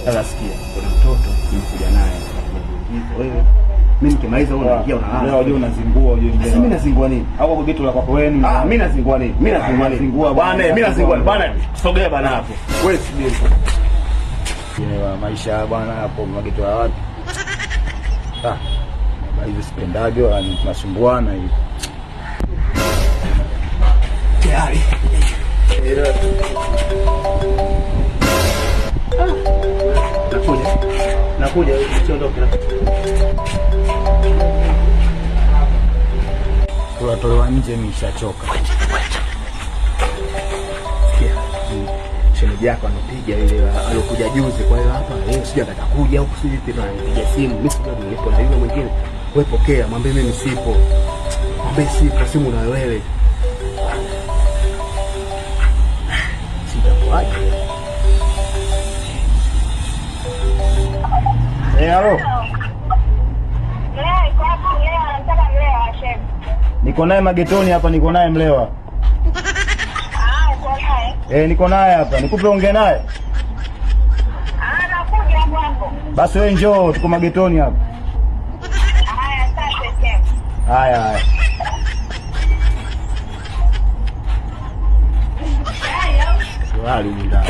Sasa sikia, kuna mtoto nimekuja naye. Wewe mimi nikimaliza wewe unaingia unalala. Leo unajua unazingua unajua. Sasa mimi nazingua nini? Au kwa geto la kwako wewe? Mimi nazingua nini? Mimi nazingua nini? Bwana, mimi nazingua bwana. Sogea bwana hapo. Wewe subiri. Yeye maisha bwana hapo mageto ya watu. Hivi sipendavyo, tunasumbuana hivi. Tayari. Nakuja, usiondoke. Tolewa nje, nimeshachoka. Shemeji yako anapiga ile alokuja juzi, kwa hiyo hapa leo sija atakuja huko, sije tena anipigia simu. Mimi sija nilipo na yule mwingine. Wewe pokea, mwambie mimi sipo. Mwambie sipo, simu na wewe. Sitakuaje. Halo. Niko naye magetoni hapa, niko naye Mlewa. Uko naye? Niko naye hapa. Nikupe ongea naye? Nakuja hapo. Basi wewe njoo, tuko magetoni hapa. Asante. Haya. Swali ndani.